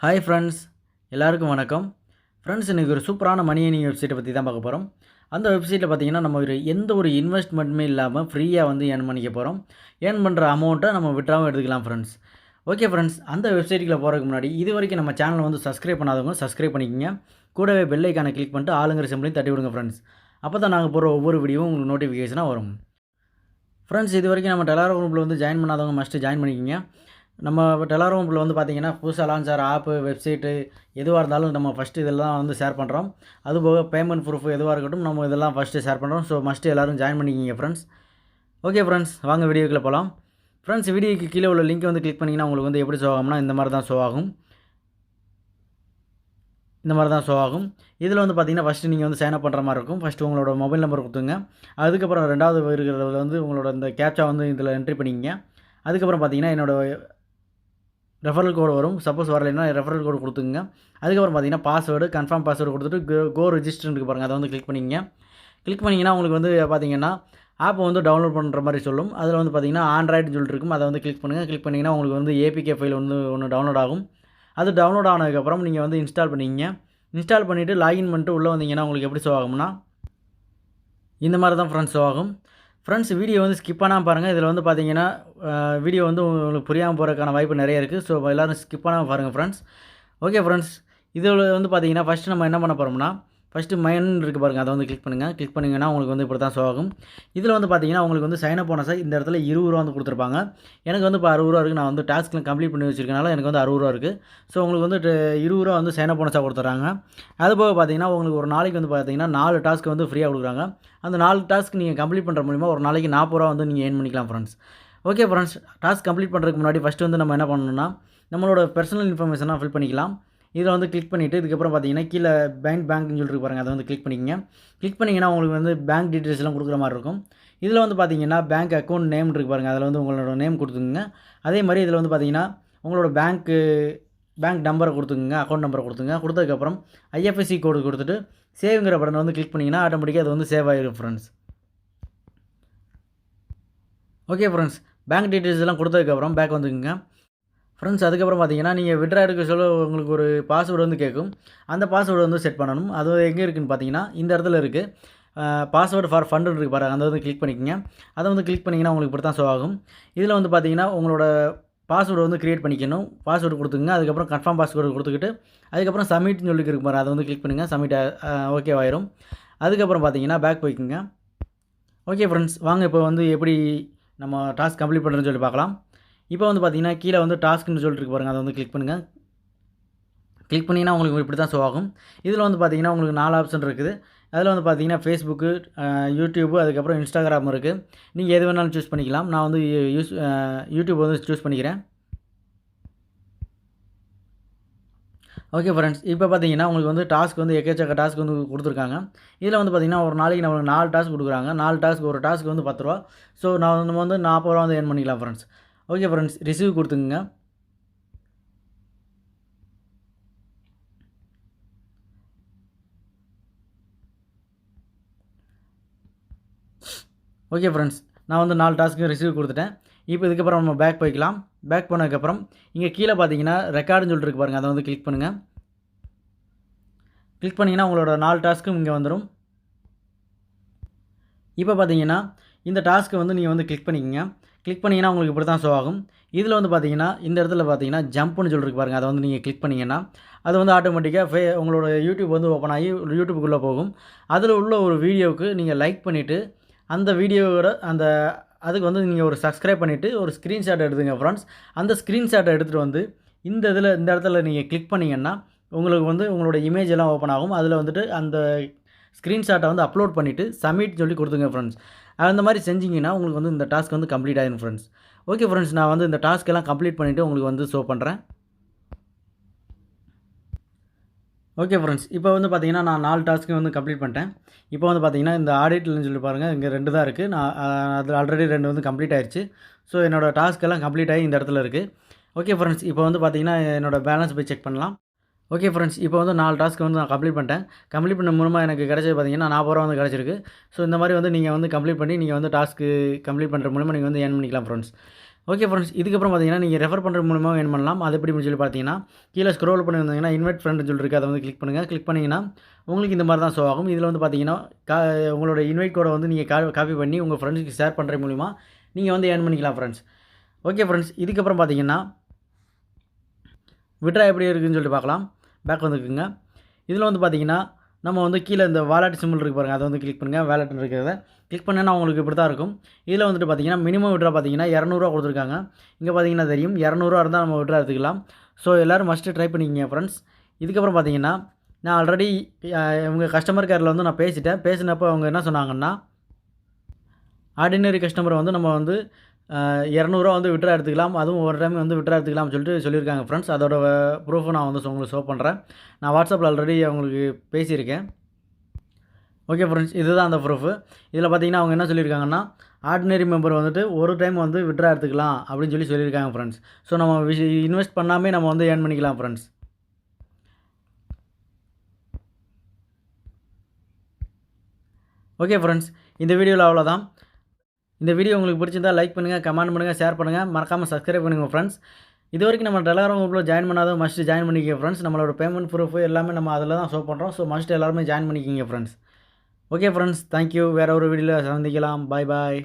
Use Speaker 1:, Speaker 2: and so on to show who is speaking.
Speaker 1: Hi friends, எல்லாருக்கும் வணக்கம். Friends, இன்றைக்கி ஒரு சூப்பரான மணி ஏர்னிங் வெப்சைட்டை பற்றி தான் பார்க்க போகிறோம். அந்த வெப்சைட்டில் பார்த்தீங்கன்னா நம்ம எந்த ஒரு இன்வெஸ்ட்மெண்ட்டுமே இல்லாமல் ஃப்ரீயாக வந்து ஏர்ன் பண்ணிக்க போகிறோம். ஏர்ன் பண்ணுற அமௌண்ட்டை நம்ம விட்ராவும் எடுத்துக்கலாம் ஃப்ரெண்ட்ஸ். ஓகே ஃப்ரெண்ட்ஸ், அந்த வெப்சைட்டுக்குள்ளே போகிறதுக்கு முன்னாடி இது வரைக்கும் நம்ம சேனலை வந்து சப்ஸ்கிரைப் பண்ணாதவங்க சப்ஸ்கிரைப் பண்ணிக்கோங்க. கூடவே பெல் ஐக்கானை கிளிக் பண்ணிட்டு ஆளுங்கிற சிம்பிளையும் தட்டி விடுங்க ஃப்ரெண்ட்ஸ். அப்போ தான் நாங்கள் போகிற ஒவ்வொரு வீடியோவும் உங்களுக்கு நோட்டிஃபிகேஷனாக வரும். ஃப்ரெண்ட்ஸ், இது வரைக்கும் நம்ம டெலாரோ குரூப்பில் வந்து ஜாயின் பண்ணாதவங்க மஸ்ட்டு ஜாயின் பண்ணிக்கோங்க. நம்ம டெலாரோ குரூப்பில் வந்து பார்த்திங்கன்னா புதுசாக லான்ச் ஆகிற ஆப்பு, வெப்சைட்டு எதுவாக இருந்தாலும் நம்ம ஃபஸ்ட்டு இதெல்லாம் வந்து ஷேர் பண்ணுறோம். அதுபோக பேமெண்ட் ப்ரூஃப் எதுவாக இருக்கட்டும் நம்ம இதெல்லாம் ஃபஸ்ட்டு ஷேர் பண்ணுறோம். ஸோ மஸ்ட்டு எல்லோரும் ஜாயின் பண்ணிக்கிங்க ஃப்ரெண்ட்ஸ். ஓகே ஃப்ரெண்ட்ஸ், வாங்க வீடியோக்குள்ளே போகலாம். ஃப்ரெண்ட்ஸ், வீடியோக்கு கீழே உள்ள லிங்க் வந்து கிளிக் பண்ணிங்கன்னா உங்களுக்கு வந்து எப்படி ஷோ ஆகும்னா இந்த மாதிரி தான் ஷோ ஆகும். இதில் வந்து பார்த்திங்கன்னா ஃபஸ்ட்டு நீங்கள் வந்து சைன் அப் பண்ணுற மாதிரி இருக்கும். ஃபஸ்ட்டு உங்களோட மொபைல் நம்பர் கொடுத்துங்க. அதுக்கப்புறம் ரெண்டாவது இருக்கிறதுல வந்து உங்களோட இந்த கேப்சா வந்து இதில் என்ட்ரி பண்ணிக்கங்க. அதுக்கப்புறம் பார்த்திங்கன்னா என்னோடய ரெஃபரல் கோடு வரும். சப்போஸ் வரலைன்னா ரெஃபரல் கோடு கொடுத்துங்க. அதுக்கப்புறம் பார்த்தீங்கன்னா பாஸ்வேர்டு, கன்ஃபார்ம் பாஸ்வேர்டு கொடுத்துட்டு கோ ரெஜிஸ்டர் இருக்குது பாருங்கள், அதை வந்து கிளிக் பண்ணிங்க. கிளிக் பண்ணிங்கன்னா உங்களுக்கு வந்து பார்த்தீங்கன்னா ஆப்பை வந்து டவுன்லோட் பண்ணுற மாதிரி சொல்லும். அதில் வந்து பார்த்தீங்கன்னா ஆண்ட்ராய்டுன்னு சொல்லிட்டு இருக்கும். அதை வந்து கிளிக் பண்ணுங்கள். கிளிக் பண்ணிங்கன்னா உங்களுக்கு வந்து ஏபிகே ஃபைல் வந்து ஒன்று டவுன்லோட் ஆகும். அது டவுன்லோட் ஆனதுக்கப்புறம் நீங்கள் வந்து இன்ஸ்டால் பண்ணிங்க. இன்ஸ்டால் பண்ணிவிட்டு லாகின் பண்ணிட்டு உள்ளே வந்தீங்கன்னா உங்களுக்கு எப்படி ஷோ ஆகும்னா இந்த மாதிரி தான் ஃப்ரெண்ட்ஸ் ஷோ ஆகும். ஃப்ரெண்ட்ஸ், வீடியோ வந்து ஸ்கிப் பண்ணாமல் பாருங்கள். இதில் வந்து பார்த்தீங்கன்னா வீடியோ வந்து உங்களுக்கு புரியாமல் போகிறதுக்கான வாய்ப்பு நிறைய இருக்குது. ஸோ எல்லோரும் ஸ்கிப் பண்ணாமல் பாருங்கள் ஃப்ரெண்ட்ஸ். ஓகே ஃப்ரெண்ட்ஸ், இதில் வந்து பார்த்தீங்கன்னா ஃபஸ்ட்டு நம்ம என்ன பண்ண போகிறோம்னா ஃபஸ்ட்டு மைன் இருக்குது பாருங்கள், அதை வந்து கிளிக் பண்ணுங்கள். கிளிக் பண்ணிங்கன்னா உங்களுக்கு வந்து இப்படி தான் ஷோ ஆகும். இதில் வந்து பார்த்தீங்கன்னா உங்களுக்கு வந்து சைன் அப் போனஸாக இந்த இடத்துல 20 ரூபா வந்து கொடுத்துருப்பாங்க. எனக்கு வந்து இப்போ 60 ரூபா இருக்குது. நான் வந்து டாஸ்க்லாம் கம்ப்ளீட் பண்ணி வச்சிருக்கனால எனக்கு வந்து 60 ரூபா இருக்குது. ஸோ உங்களுக்கு வந்து 20 ரூபா வந்து சைன் அப் போனஸாக கொடுத்துட்றாங்க. அதுபோக பார்த்தீங்கன்னா உங்களுக்கு ஒரு நாளைக்கு வந்து பார்த்தீங்கன்னா 4 டாஸ்க் வந்து ஃப்ரீயாக கொடுக்குறாங்க. அந்த 4 டாஸ்க் நீங்கள் கம்ப்ளீட் பண்ணுற மூலிமா ஒரு நாளைக்கு 40 ரூபா வந்து நீங்கள் ஏர்ன் பண்ணிக்கலாம் friends. Okay friends, task complete பண்ணுறதுக்கு முன்னாடி ஃபஸ்ட்டு வந்து நம்ம என்ன பண்ணணும்னா நம்மளோட பர்சனல் இன்ஃபர்மேஷனாக ஃபில் பண்ணிக்கலாம். இதில் வந்து கிளிக் பண்ணிவிட்டு இதுக்கப்புறம் பார்த்தீங்கன்னா கீழே பேங்க்னு சொல்லிட்டு பாருங்கள், அதை வந்து கிளிக் பண்ணிக்கங்க. கிளிக் பண்ணிங்கன்னா உங்களுக்கு வந்து பேங்க் டீட்டெயில்ஸ்லாம் கொடுக்குற மாதிரி இருக்கும். இதில் வந்து பார்த்தீங்கன்னா பேங்க் அக்கௌண்ட் நேம் இருக்குது பாருங்கள், அதில் வந்து உங்களோட நேம் கொடுத்துங்க. அதே மாதிரி இதில் வந்து பார்த்தீங்கன்னா உங்களோட பேங்க் நம்பரை கொடுத்துங்க, அக்கௌண்ட் நம்பரை கொடுத்துங்க. கொடுத்ததுக்கப்புறம் ஐஎஃப்எஸ்சி கோடு கொடுத்துட்டு சேவ்ங்கிற பட்டனை வந்து கிளிக் பண்ணிங்கன்னா ஆட்டோமேட்டிக்காக அது வந்து சேவ் ஆகிடும் friends. Okay friends, bank details எல்லாம் கொடுத்ததுக்கப்புறம் பேக் வந்துக்குங்க ஃப்ரெண்ட்ஸ். அதுக்கப்புறம் பார்த்தீங்கன்னா நீங்கள் விட்ரா எடுக்க சொல்ல உங்களுக்கு ஒரு பாஸ்வேர்டு வந்து கேட்கும். அந்த பாஸ்வேர்டு வந்து செட் பண்ணணும். அது எங்கே இருக்குதுன்னு பார்த்தீங்கன்னா இந்த இடத்துல இருக்குது. பாஸ்வேர்டு ஃபார் ஃபண்டுன்னு இருக்குது பாருங்கள், அதை வந்து கிளிக் பண்ணிக்கங்க. அதை வந்து கிளிக் பண்ணிங்கன்னா உங்களுக்கு இப்படி தான் ஷோ ஆகும். இதில் வந்து பார்த்தீங்கன்னா உங்களோட பாஸ்வேர்டு வந்து க்ரியேட் பண்ணிக்கணும். பாஸ்வேர்டு கொடுத்துங்க. அதுக்கப்புறம் கன்ஃபார்ம் பாஸ்வேர்டு கொடுத்துக்கிட்டு அதுக்கப்புறம் சப்மிட்னு சொல்லி இருக்கு பாருங்கள், அதை வந்து கிளிக் பண்ணுங்கள். சப்மிட் ஓகே ஆயிரும். அதுக்கப்புறம் பார்த்தீங்கன்னா பேக் போய்க்குங்க. ஓகே ஃப்ரெண்ட்ஸ், வாங்க இப்போ வந்து எப்படி நம்ம டாஸ்க் கம்ப்ளீட் பண்ணுறதுன்னு சொல்லி பார்க்கலாம். இப்போ வந்து பார்த்தீங்கன்னா கீழே வந்து டாஸ்க்னு சொல்லிட்டு இருக்கு பாருங்கள், அதை வந்து கிளிக் பண்ணுங்கள். கிளிக் பண்ணிங்கன்னா உங்களுக்கு இப்படி தான் ஷோ ஆகும். இதில் வந்து பார்த்தீங்கன்னா உங்களுக்கு 4 ஆப்ஷன் இருக்குது. அதில் வந்து பார்த்தீங்கன்னா ஃபேஸ்புக்கு, யூடியூப்பு, அதுக்கப்புறம் இன்ஸ்டாகிராம் இருக்குது. நீங்கள் எது வேணாலும் சூஸ் பண்ணிக்கலாம். நான் வந்து யூடியூப் வந்து சூஸ் பண்ணிக்கிறேன். ஓகே ஃப்ரெண்ட்ஸ், இப்போ பார்த்தீங்கன்னா உங்களுக்கு வந்து டாஸ்க் வந்து எக்கச்சக்க டாஸ்க் வந்து கொடுத்துருக்காங்க. இதில் வந்து பார்த்தீங்கன்னா ஒரு நாளைக்கு நம்மளுக்கு 4 டாஸ்க் கொடுக்குறாங்க. 4 டாஸ்க், ஒரு டாஸ்க் வந்து 10 ரூபா. ஸோ நம்ம வந்து 40 ரூபா வந்து ஏர்ன் பண்ணிக்கலாம் ஃப்ரெண்ட்ஸ். ஓகே ஃப்ரெண்ட்ஸ், ரிசீவ் கொடுத்துங்க. ஓகே ஃப்ரெண்ட்ஸ், நான் வந்து 4 டாஸ்க்கு ரிசீவ் கொடுத்துட்டேன். இப்போ இதுக்கப்புறம் நம்ம பேக் போய்க்கலாம். பேக் போனதுக்கப்புறம் இங்கே கீழே பார்த்தீங்கன்னா ரெக்கார்டுன்னு சொல்லிட்டு இருக்கு பாருங்கள், அதை வந்து கிளிக் பண்ணுங்கள். கிளிக் பண்ணிங்கன்னா உங்களோட 4 டாஸ்க்கும் இங்கே வந்துடும். இப்போ பார்த்தீங்கன்னா இந்த டாஸ்க்கை வந்து நீங்கள் வந்து கிளிக் பண்ணிக்கங்க. கிளிக் பண்ணிங்கன்னா உங்களுக்கு இப்படி தான் ஷோ ஆகும். இதில் வந்து பார்த்தீங்கன்னா இந்த இடத்துல பார்த்தீங்கன்னா ஜம்ப்னு சொல்லிருக்கு பாருங்கள், அதை வந்து நீங்கள் கிளிக் பண்ணிங்கன்னா அது வந்து ஆட்டோமேட்டிக்காக உங்களோட யூடியூப் வந்து ஓப்பன் ஆகி யூடியூப்புக்குள்ளே போகும். அதில் உள்ள ஒரு வீடியோவுக்கு நீங்கள் லைக் பண்ணிவிட்டு அந்த வீடியோவோட அதுக்கு வந்து நீங்கள் ஒரு சப்ஸ்கிரைப் பண்ணிவிட்டு ஒரு ஸ்க்ரீன்ஷாட் எடுத்துங்க ஃப்ரெண்ட்ஸ். அந்த ஸ்க்ரீன்ஷாட்டை எடுத்துகிட்டு வந்து இந்த இடத்துல நீங்கள் கிளிக் பண்ணிங்கன்னா உங்களுக்கு வந்து உங்களோட இமேஜ் எல்லாம் ஓப்பன் ஆகும். அதில் வந்துட்டு அந்த ஸ்க்ரீன்ஷாட்டை வந்து அப்லோட் பண்ணிவிட்டு சப்மிட் சொல்லி கொடுத்துங்க ஃப்ரெண்ட்ஸ். அந்த மாதிரி செஞ்சிங்கன்னா உங்களுக்கு வந்து இந்த டாஸ்க் வந்து கம்ப்ளீட் ஆகிடும் ஃப்ரெண்ட்ஸ். ஓகே ஃப்ரெண்ட்ஸ், நான் வந்து இந்த டாஸ்க்கெல்லாம் கம்ப்ளீட் பண்ணிவிட்டு உங்களுக்கு வந்து ஷோ பண்ணுறேன். ஓகே ஃப்ரெண்ட்ஸ், இப்போ வந்து பார்த்தீங்கன்னா நான் 4 டாஸ்க்கு வந்து கம்ப்ளீட் பண்ணிட்டேன். இப்போ வந்து பார்த்தீங்கன்னா இந்த ஆடிட்லன்னு சொல்லி பாருங்கள், இங்கே 2 தான் இருக்குது. நான் அதில் ஆல்ரெடி 2 வந்து கம்ப்ளீட் ஆயிடுச்சு. ஸோ என்னோடய டாஸ்க்கெல்லாம் கம்ப்ளீட் ஆகி இந்த இடத்துல இருக்குது. ஓகே ஃப்ரெண்ட்ஸ், இப்போ வந்து பார்த்தீங்கன்னா என்னோடய பேலன்ஸ் போய் செக் பண்ணலாம். ஓகே ஃப்ரெண்ட்ஸ், இப்போ வந்து 4 டாஸ்க் வந்து நான் கம்ப்ளீட் பண்ணிட்டேன். கம்ப்ளீட் பண்ண மூலமா எனக்கு கிடைச்சது பார்த்தீங்கன்னா, ரூ. 40 வந்து கிடைச்சிருக்கு. ஸோ இந்த மாரி வந்து நீங்க வந்து கம்ப்ளீட் பண்ணி, நீங்க வந்து டாஸ்க்கு கம்ப்ளீட் பண்ணுற மூலமா நீங்க வந்து ஏர்ன் பண்ணிக்கலாம் ஃப்ரெண்ட்ஸ். ஓகே ஃப்ரெண்ட்ஸ், இதுக்கப்புறம் பார்த்தீங்கன்னா, நீங்க ரெஃபர் பண்ணுற மூலமா ஏர்ன் பண்ணலாம். அது எப்படின்னு சொல்லி பார்த்தீங்கன்னா, கீழ ஸ்க்ரோல் பண்ணி வந்தீங்கன்னா, இன்வைட் ஃப்ரெண்ட்னு சொல்லி இருக்கு. அத வந்து கிளிக் பண்ணுங்க. கிளிக் பண்ணீங்கன்னா, உங்களுக்கு இந்த மாரி தான் ஷோ ஆகும். இதில வந்து பார்த்தீங்கன்னா, கா உங்களோட இன்வைட் கோட வந்து நீங்க காப்பி பண்ணி உங்க ஃப்ரெண்ட்ஸ்க்கு ஷேர் பண்ற மூலியமா நீங்க வந்து ஏர்ன் பண்ணிக்கலாம் ஃப்ரெண்ட்ஸ். ஓகே ஃப்ரெண்ட்ஸ், இதுக்கப்புறம் பார்த்தீங்கன்னா விட்ரா எப்படி இருக்குதுன்னு சொல்லிட்டு பார்க்கலாம். பேக் வந்துக்குங்க. இதில் வந்து பார்த்தீங்கன்னா, நம்ம வந்து கீழே இந்த வாலெட் சிம்பிள் இருக்குது பாருங்கள், அதை வந்து கிளிக் பண்ணுங்கள். வாலெட்னு இருக்கிறத கிளிக் பண்ணேன்னா உங்களுக்கு இப்படி தான் இருக்கும். இதில் வந்துட்டு பார்த்தீங்கன்னா, மினிமம் விட்ரா பார்த்தீங்கன்னா ரூ. 200 கொடுத்துருக்காங்க. இங்கே பார்த்தீங்கன்னா தெரியும், ரூ. 200 இருந்தால் நம்ம விட்ரா எடுத்துக்கலாம். ஸோ எல்லோரும் மஸ்ட்டு ட்ரை பண்ணிக்கங்க ஃப்ரெண்ட்ஸ். இதுக்கப்புறம் பார்த்தீங்கன்னா, நான் ஆல்ரெடி இவங்க கஸ்டமர் கேரில் வந்து நான் பேசிட்டேன். பேசினப்போ அவங்க என்ன சொன்னாங்கன்னா, ஆர்டினரி கஸ்டமரை வந்து நம்ம வந்து ரூ. 200 வந்து விட்ரா எடுத்துக்கலாம். அதுவும் ஒரு டைம் வந்து விட்ரா எடுத்துக்கலாம்னு சொல்லிட்டு சொல்லியிருக்காங்க ஃப்ரெண்ட்ஸ். அதோட ப்ரூஃபும் நான் வந்து உங்களுக்கு ஷோ பண்ணுறேன். நான் வாட்ஸ்அப்பில் ஆல்ரெடி அவங்களுக்கு பேசியிருக்கேன். ஓகே ஃப்ரெண்ட்ஸ், இதுதான் அந்த ப்ரூஃபு. இதில் பார்த்தீங்கன்னா, அவங்க என்ன சொல்லியிருக்காங்கன்னா, ஆர்டினரி மெம்பர் வந்துட்டு ஒரு டைம் வந்து விட்ரா எடுத்துக்கலாம் அப்படின்னு சொல்லியிருக்காங்க ஃப்ரெண்ட்ஸ். ஸோ நம்ம இன்வெஸ்ட் பண்ணாமே நம்ம வந்து ஏர்ன் பண்ணிக்கலாம் ஃப்ரெண்ட்ஸ். ஓகே ஃப்ரெண்ட்ஸ், இந்த வீடியோவில் அவ்வளோதான். இந்த வீடியோ உங்களுக்கு பிடிச்சிருந்தா லைக் பண்ணுங்கள், கமெண்ட் பண்ணுங்கள், ஷேர் பண்ணுங்கள். மறக்காமல் சப்ஸ்கிரைப் பண்ணுங்க ஃப்ரெண்ட்ஸ். இதுவரைக்கும் நம்ம டெலகிராம் குரூப்பில் ஜாயின் பண்ணாதவங்க மஸ்ட் ஜாயின் பண்ணிக்கங்க ஃப்ரெண்ட்ஸ். நம்மளோட பேமெண்ட் ப்ரூஃப் எல்லாமே நம்ம அதில் தான் ஷோ பண்ணுறோம். ஸோ மஸ்ட் எல்லாருமே ஜாயின் பண்ணிக்கிங்க ஃப்ரெண்ட்ஸ். Okay friends, thank you. வேறு ஒரு வீடியோவில் சந்திக்கலாம். பாய் பாய்.